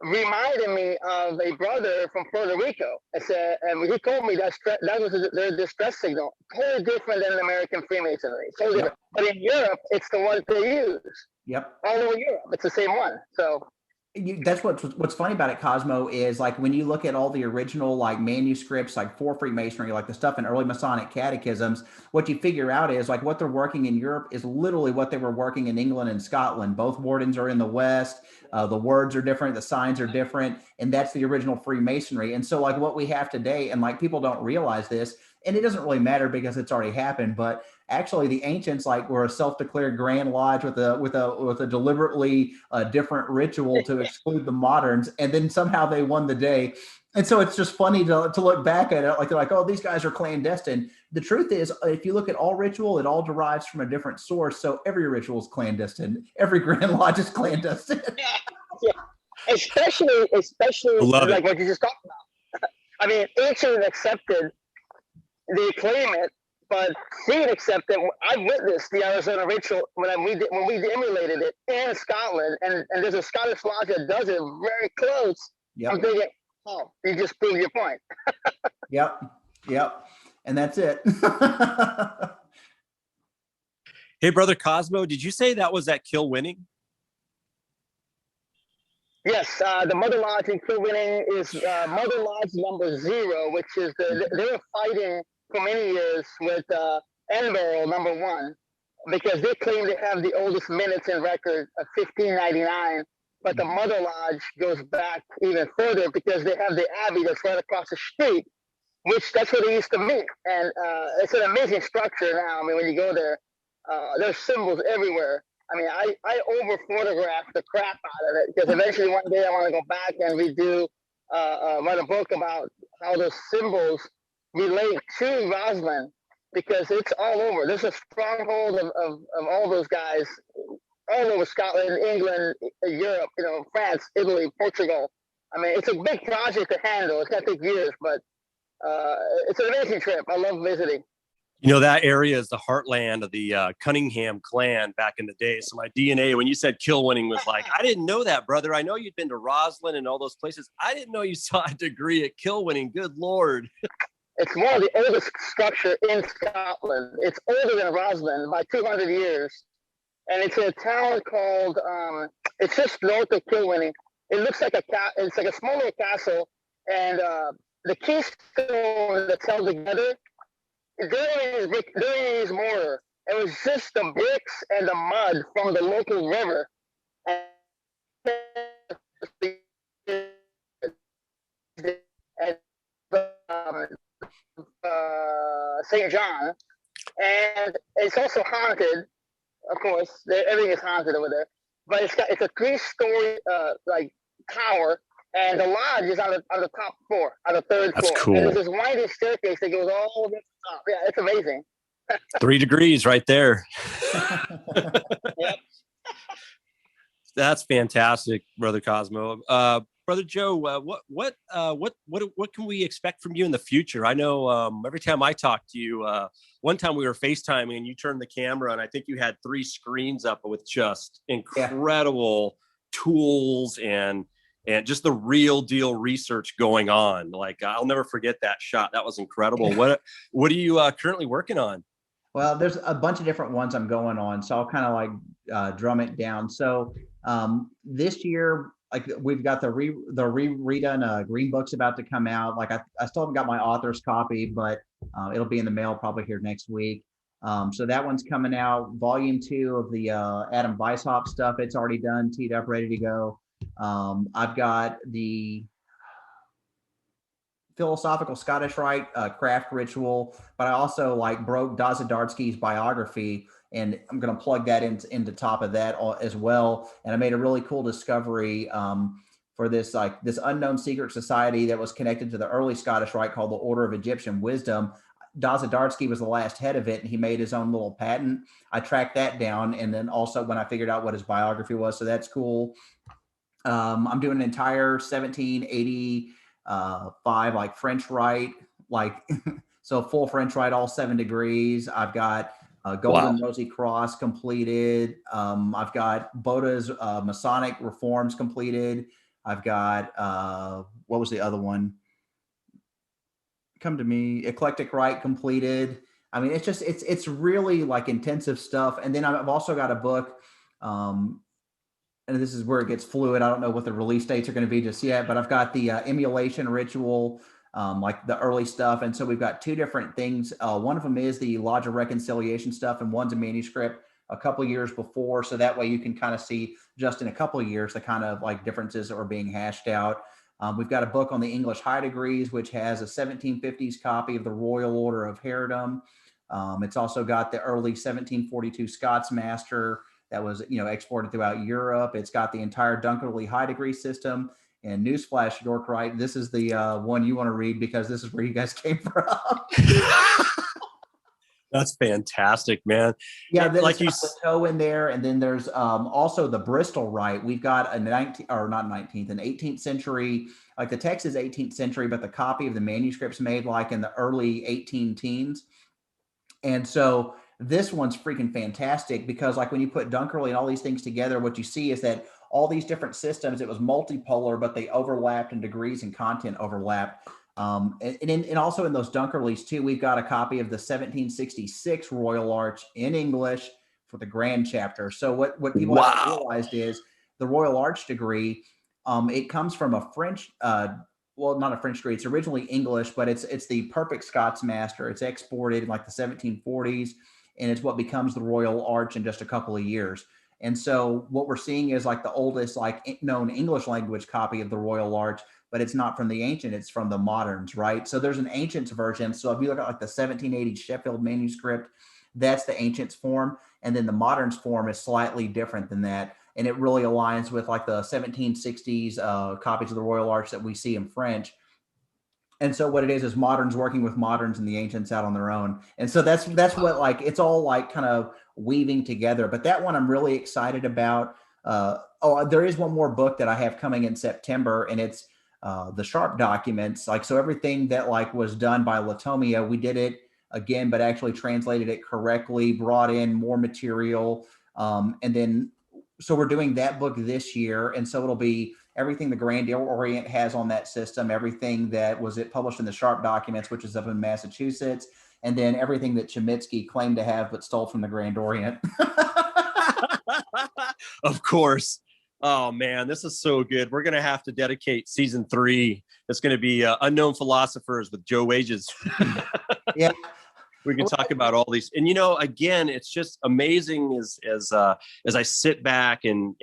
reminded me of a brother from Puerto Rico. And he told me that was their distress signal, totally different than American Freemasonry. Totally different. But in Europe, it's the one they use. Yep. All over Europe, it's the same one. So. That's what's funny about it, Cosmo, is when you look at all the original manuscripts for Freemasonry, the stuff in early Masonic catechisms, what you figure out is what they're working in Europe is literally what they were working in England and Scotland. Both wardens are in the West. The words are different, the signs are different, and that's the original Freemasonry. And so what we have today, and people don't realize this, and it doesn't really matter because it's already happened, but actually the ancients were a self-declared Grand Lodge with a deliberately different ritual to exclude the moderns, and then somehow they won the day. And so it's just funny to look back at it, they're oh, these guys are clandestine. The truth is, if you look at all ritual, it all derives from a different source. So every ritual is clandestine. Every Grand Lodge is clandestine. Yeah. Especially what you just talked about. Ancient accepted, they claim it, but Freed accepted. I witnessed the Arizona ritual when we emulated it in Scotland, and there's a Scottish lodge that does it very close. Yep. I'm thinking, oh, you just proved your point. Yep. And that's it. Hey, Brother Cosmo, did you say that was at Kilwinning? Yes, the Mother Lodge in Kilwinning is Mother Lodge number 0, which is they were fighting for many years with Edinburgh number 1, because they claim they have the oldest minutes in record of 1599. But the Mother Lodge goes back even further because they have the Abbey that's right across the street, which that's where they used to meet. And it's an amazing structure now. When you go there, there's symbols everywhere. I over-photographed the crap out of it because eventually one day I want to go back and redo, write a book about how those symbols relate to Roslyn, because it's all over. There's a stronghold of all those guys all over Scotland, England, Europe, France, Italy, Portugal. I mean, it's a big project to handle. It's going to take years, but it's an amazing trip. I love visiting. That area is the heartland of the Cunningham clan back in the day. So my DNA, when you said kill winning, was like, I didn't know that, brother. I know you'd been to Roslyn and all those places. I didn't know you saw a degree at kill winning. Good Lord. It's one of the oldest structure in Scotland. It's older than Roslyn by 200 years. And it's in a town called, it's just north of Kilwinning. It looks like it's like a small little castle. And the keystone that's held together, during his mortar, it was just the bricks and the mud from the local river. And St. John, and it's also haunted. Of course, everything is haunted over there. But it's a 3-story like tower, and the lodge is on the top floor, on the third That's floor. cool. And there's this winding staircase that goes all the way to the top. Yeah, it's amazing. 3 degrees right there. Yep. That's fantastic, Brother Cosmo. Brother Joe, what can we expect from you in the future? I know every time I talk to you, one time we were FaceTiming and you turned the camera and I think you had 3 screens up with just incredible tools and just the real deal research going on. Like, I'll never forget that shot. That was incredible. What are you currently working on? Well, there's a bunch of different ones I'm going on, so I'll kind of like drum it down. So this year, like we've got the redone Green Book's about to come out. Like I still haven't got my author's copy, but it'll be in the mail probably here next week. So that one's coming out. Volume 2 of the Adam Weishaupt stuff. It's already done, teed up, ready to go. I've got the philosophical Scottish Rite craft ritual, but I also like broke Dazadarski's biography, and I'm going to plug that into top of that as well. And I made a really cool discovery for this unknown secret society that was connected to the early Scottish Rite called the Order of Egyptian Wisdom. Dazadarski was the last head of it, and he made his own little patent. I tracked that down, and then also when I figured out what his biography was, so that's cool. I'm doing an entire 1780 like French Rite, like so full French Rite, all 7 degrees. I've got Golden Rosy Cross completed. I've got Boda's Masonic reforms completed. I've got what was the other one? Come to me, Eclectic Rite completed. I mean, it's really like intensive stuff. And then I've also got a book. And this is where it gets fluid. I don't know what the release dates are going to be just yet, but I've got the emulation ritual, like the early stuff. And so we've got 2 different things. One of them is the Lodge of Reconciliation stuff, and one's a manuscript a couple of years before. So that way you can kind of see just in a couple of years, the kind of like differences that are being hashed out. We've got a book on the English high degrees, which has a 1750s copy of the Royal Order of Heraldom. It's also got the early 1742 Scots Master that was, exported throughout Europe. It's got the entire Dunkerley high degree system. And newsflash, York Rite, this is the one you want to read because this is where you guys came from. That's fantastic, man. Yeah, like you the toe in there, and then there's also the Bristol Rite. We've got an 18th century. Like the text is 18th century, but the copy of the manuscript's made like in the early 18 teens, and so this one's freaking fantastic because like when you put Dunkerley and all these things together, what you see is that all these different systems, it was multipolar, but they overlapped in degrees and content overlapped. And also in those Dunkerleys too, we've got a copy of the 1766 Royal Arch in English for the Grand Chapter. So what people haven't realized is the Royal Arch degree, it comes from a French, well, not a French degree. It's originally English, but it's the perfect Scots Master. It's exported in like the 1740s, and it's what becomes the Royal Arch in just a couple of years. And so what we're seeing is like the oldest like known English language copy of the Royal Arch, but it's not from the ancient, it's from the moderns, right? So there's an ancients version. So if you look at like the 1780 Sheffield manuscript, that's the ancients form. And then the moderns form is slightly different than that. And it really aligns with like the 1760s copies of the Royal Arch that we see in French. And so what it is moderns working with moderns and the ancients out on their own. And so that's what like, it's all like kind of weaving together. But that one I'm really excited about. There is one more book that I have coming in September, and it's the Sharp documents. Like, so everything that like was done by Latomia, we did it again, but actually translated it correctly, brought in more material. And then, so we're doing that book this year. And so it'll be everything the Grand Orient has on that system, everything that was published in the Sharp documents, which is up in Massachusetts, and then everything that Chemitsky claimed to have but stole from the Grand Orient. Of course. Oh man, this is so good. We're gonna have to dedicate season 3. It's gonna be Unknown Philosophers with Joe Wages. Yeah. We can talk about all these, and again, it's just amazing as I sit back and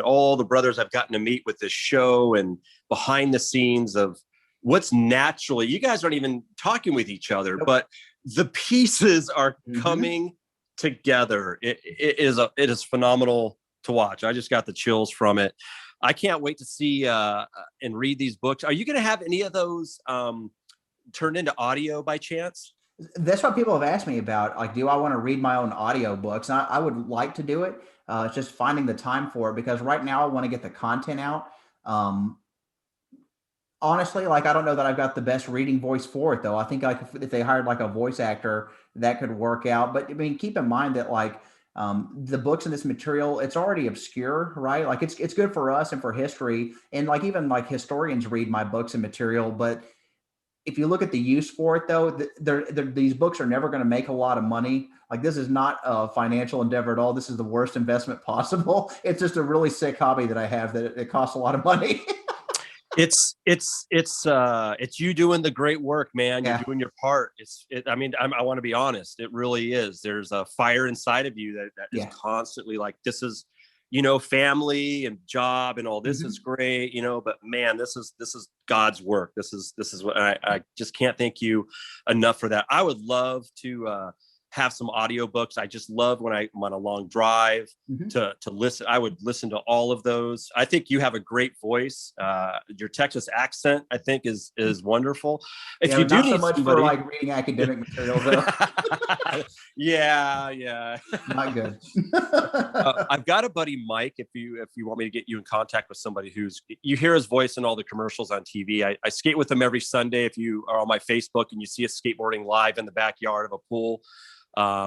all the brothers I've gotten to meet with this show and behind the scenes of what's naturally. You guys aren't even talking with each other, but the pieces are coming together. It is phenomenal to watch. I just got the chills from it. I can't wait to see and read these books. Are you going to have any of those turned into audio by chance? That's what people have asked me about. Like, do I want to read my own audio books? And I would like to do it. It's just finding the time for it, because right now I want to get the content out. Honestly, like, I don't know that I've got the best reading voice for it, though. I think like if they hired like a voice actor, that could work out. But I mean, keep in mind that like the books in this material, it's already obscure, right? Like it's good for us and for history. And like even like historians read my books and material, but if you look at the use for it, though, these books are never going to make a lot of money. Like, this is not a financial endeavor at all. This is the worst investment possible. It's just a really sick hobby that I have that it costs a lot of money. It's you doing the great work, man. You're doing your part. I want to be honest. It really is. There's a fire inside of you that is constantly like, this is, family and job and all this is great, but man, this is God's work. This is what I just can't thank you enough for that. I would love to have some audiobooks. I just love when I'm on a long drive to listen. I would listen to all of those. I think you have a great voice. Your Texas accent, I think, is wonderful. If you do not need so much somebody... for like reading academic material, though. yeah. Not good. I've got a buddy, Mike. If you want me to get you in contact with somebody you hear his voice in all the commercials on TV. I skate with him every Sunday. If you are on my Facebook and you see us skateboarding live in the backyard of a pool,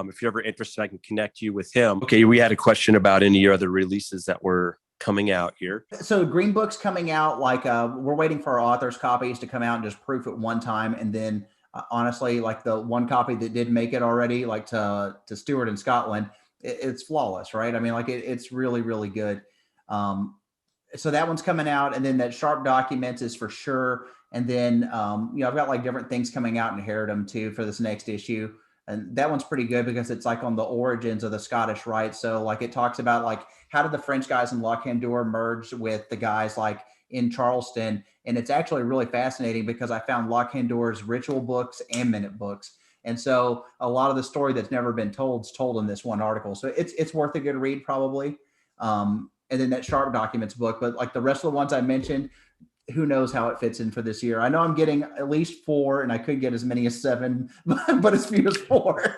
if you're ever interested, I can connect you with him. Okay, we had a question about any other releases that were coming out here. So Green Book's coming out. Like we're waiting for our author's copies to come out and just proof it one time, and then honestly, like the one copy that did make it already, like to Stewart in Scotland, it's flawless, right? I mean, like it's really, really good. So that one's coming out, and then that Sharp Documents is for sure. And then I've got like different things coming out in Heredom too for this next issue. And that one's pretty good because it's like on the origins of the Scottish Rite. So like it talks about like how did the French guys in Lochander merge with the guys like in Charleston. And it's actually really fascinating because I found Lochander's ritual books and minute books. And so a lot of the story that's never been told is told in this one article. So it's worth a good read probably. And then that Sharp Documents book, but like the rest of the ones I mentioned, who knows how it fits in for this year. I know I'm getting at least 4 and I could get as many as 7, but as few as 4.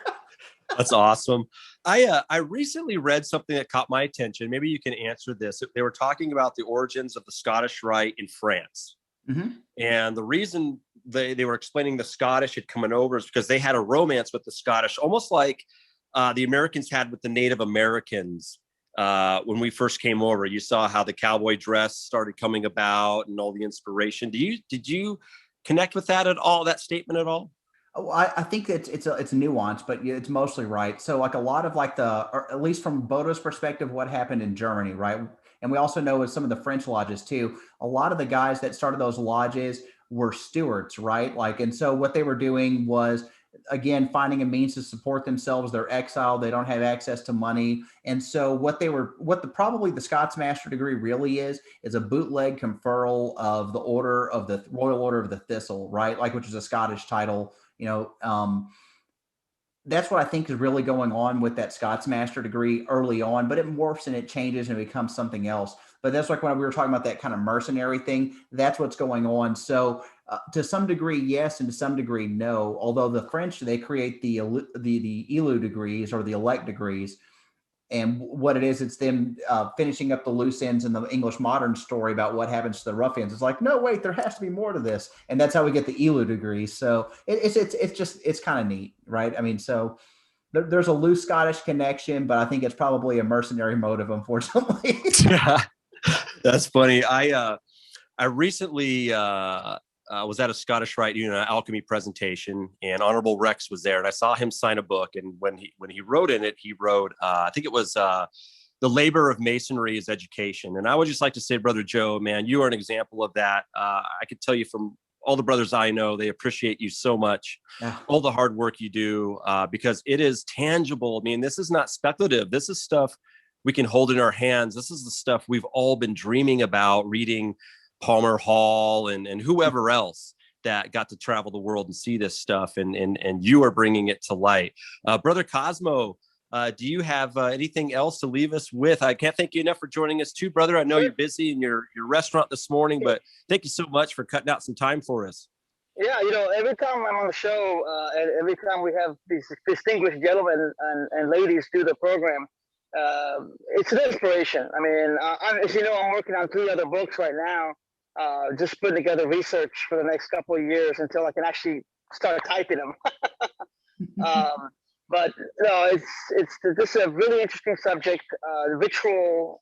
That's awesome. I recently read something that caught my attention. Maybe you can answer this. They were talking about the origins of the Scottish Rite in France. And the reason they were explaining the Scottish had come over is because they had a romance with the Scottish, almost like the Americans had with the Native Americans. When we first came over, you saw how the cowboy dress started coming about and all the inspiration. Did you connect with that at all? That statement at all? Oh, I think it's a nuance, but it's mostly right. So like a lot of like or at least from Bodo's perspective, what happened in Germany, right? And we also know with some of the French lodges too, a lot of the guys that started those lodges were stewards, right? Like, and so what they were doing was, again, finding a means to support themselves. They're exiled. They don't have access to money. And so probably the Scots Master degree really is a bootleg conferral of the order of the Royal Order of the Thistle, right? Like, which is a Scottish title, that's what I think is really going on with that Scots Master degree early on, but it morphs and it changes and it becomes something else. But that's like when we were talking about that kind of mercenary thing, that's what's going on. So to some degree, yes, and to some degree, no. Although the French, they create the ELU degrees or the elect degrees. And what it is, it's them finishing up the loose ends in the English modern story about what happens to the ruffians. It's like, no, wait, there has to be more to this. And that's how we get the ELU degrees. So it's kind of neat, right? I mean, so there's a loose Scottish connection, but I think it's probably a mercenary motive, unfortunately. Yeah, that's funny. I recently was at a Scottish Rite an alchemy presentation, and Honorable Rex was there, and I saw him sign a book. And when he wrote in it, he wrote, I think it was the labor of masonry is education. And I would just like to say, Brother Joe, man, you are an example of that. I could tell you from all the brothers I know, they appreciate you so much, all the hard work you do, because it is tangible. I mean, this is not speculative. This is stuff we can hold in our hands. This is the stuff we've all been dreaming about, reading Palmer Hall and whoever else that got to travel the world and see this stuff. And you are bringing it to light. Brother Cosmo, do you have anything else to leave us with? I can't thank you enough for joining us too, brother. I know you're busy in your restaurant this morning, but thank you so much for cutting out some time for us. Yeah, every time I'm on the show, and every time we have these distinguished gentlemen and ladies do the program, it's an inspiration. I mean, as you know, I'm working on 3 other books right now, just putting together research for the next couple of years until I can actually start typing them. But no, this is a really interesting subject. Ritual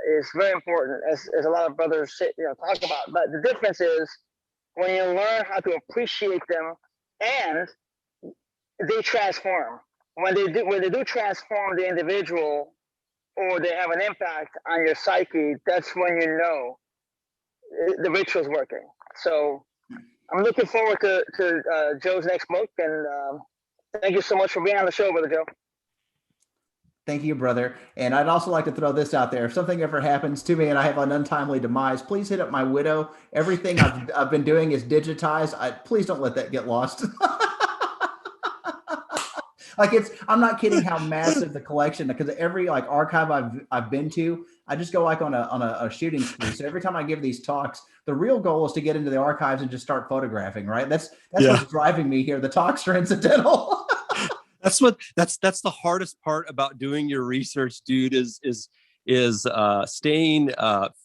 is very important, as a lot of brothers talk about. But the difference is when you learn how to appreciate them, and they transform. When they do transform the individual, or they have an impact on your psyche, that's when you know the ritual's working. So I'm looking forward to Joe's next book, and thank you so much for being on the show, Brother Joe. Thank you, brother. And I'd also like to throw this out there. If something ever happens to me and I have an untimely demise, please hit up my widow. Everything I've been doing is digitized. Please don't let that get lost. I'm not kidding how massive the collection, because every archive I've been to, I just go on a shooting spree. So every time I give these talks, the real goal is to get into the archives and just start photographing, right? That's what's driving me here. The talks are incidental. That's the hardest part about doing your research, dude, is staying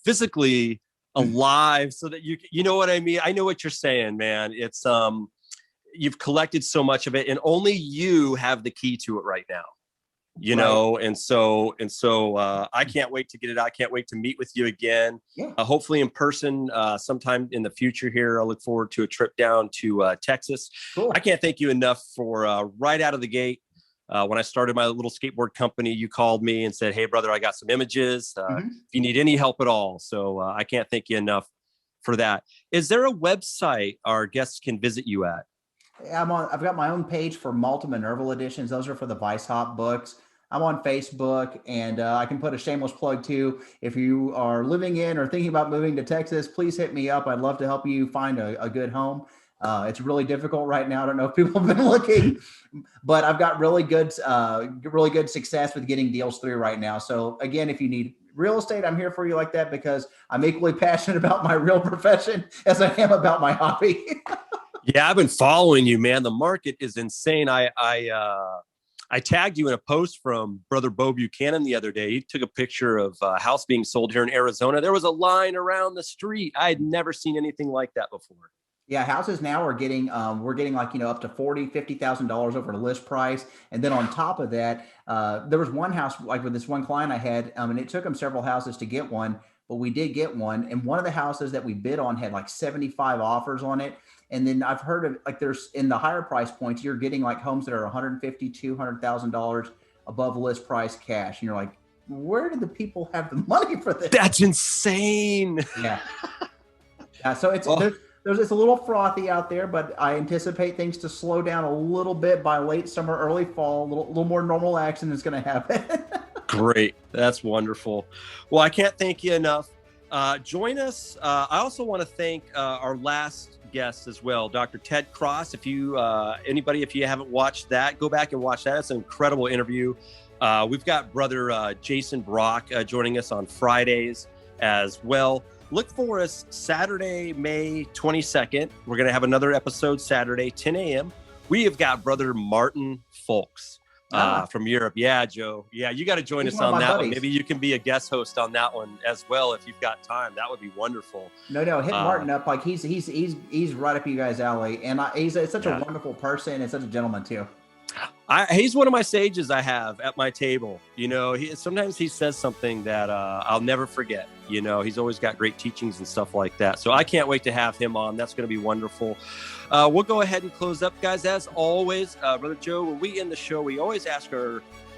physically alive so that you know what I mean? I know what you're saying, man. It's you've collected so much of it, and only you have the key to it right now, know? And so I can't wait to get it out. I can't wait to meet with you again. Yeah. Hopefully in person sometime in the future here. I look forward to a trip down to Texas. Cool. I can't thank you enough for right out of the gate. When I started my little skateboard company, you called me and said, "Hey brother, I got some images. If you need any help at all." So I can't thank you enough for that. Is there a website our guests can visit you at? I've got my own page for Malta Minerval editions. Those are for the Vice Hop books. I'm on Facebook, and I can put a shameless plug too. If you are living in or thinking about moving to Texas, please hit me up. I'd love to help you find a good home. It's really difficult right now. I don't know if people have been looking, but I've got really good success with getting deals through right now. So again, if you need real estate, I'm here for you like that, because I'm equally passionate about my real profession as I am about my hobby. Yeah, I've been following you, man. The market is insane. I tagged you in a post from Brother Bo Buchanan the other day. He took a picture of a house being sold here in Arizona. There was a line around the street. I had never seen anything like that before. Yeah, houses now are getting up to $40,000, $50,000 over the list price, and then on top of that, there was one house with this one client I had, and it took him several houses to get one, but we did get one, and one of the houses that we bid on had 75 offers on it. And then I've heard of there's in the higher price points, you're getting homes that are $150,000, $200,000 above list price cash. And you're like, where do the people have the money for this? That's insane. Yeah. So it's a little frothy out there, but I anticipate things to slow down a little bit by late summer, early fall. A little more normal action is going to happen. Great. That's wonderful. Well, I can't thank you enough. Join us. I also want to thank our last guest as well, Dr. Ted Cross. If you if you haven't watched that, go back and watch that. It's an incredible interview. We've got brother Jason Brock joining us on Fridays as well. Look for us Saturday, May 22nd. We're going to have another episode Saturday, 10 a.m. We have got brother Martin Folks from Europe. Yeah, Joe. Yeah, you got to join us on that one. Maybe you can be a guest host on that one as well if you've got time. That would be wonderful. No, hit Martin up. Like he's right up you guys' alley, and he's such a wonderful person and such a gentleman too. He's one of my sages I have at my table. You know, sometimes he says something that I'll never forget. You know, he's always got great teachings and stuff like that. So I can't wait to have him on. That's going to be wonderful. We'll go ahead and close up, guys. As always, Brother Joe, when we end the show, we always ask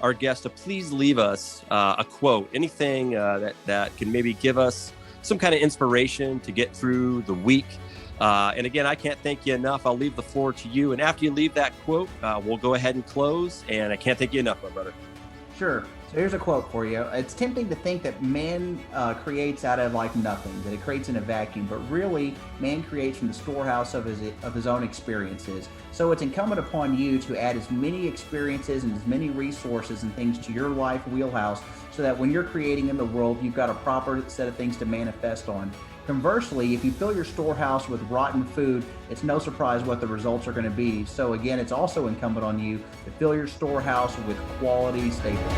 our guests to please leave us a quote, anything that can maybe give us some kind of inspiration to get through the week. And again, I can't thank you enough. I'll leave the floor to you. And after you leave that quote, we'll go ahead and close. And I can't thank you enough, my brother. Sure. So here's a quote for you. It's tempting to think that man creates out of like nothing, that it creates in a vacuum, but really man creates from the storehouse of his own experiences. So it's incumbent upon you to add as many experiences and as many resources and things to your life wheelhouse so that when you're creating in the world, you've got a proper set of things to manifest on. Conversely, if you fill your storehouse with rotten food, it's no surprise what the results are going to be. So again, it's also incumbent on you to fill your storehouse with quality staples.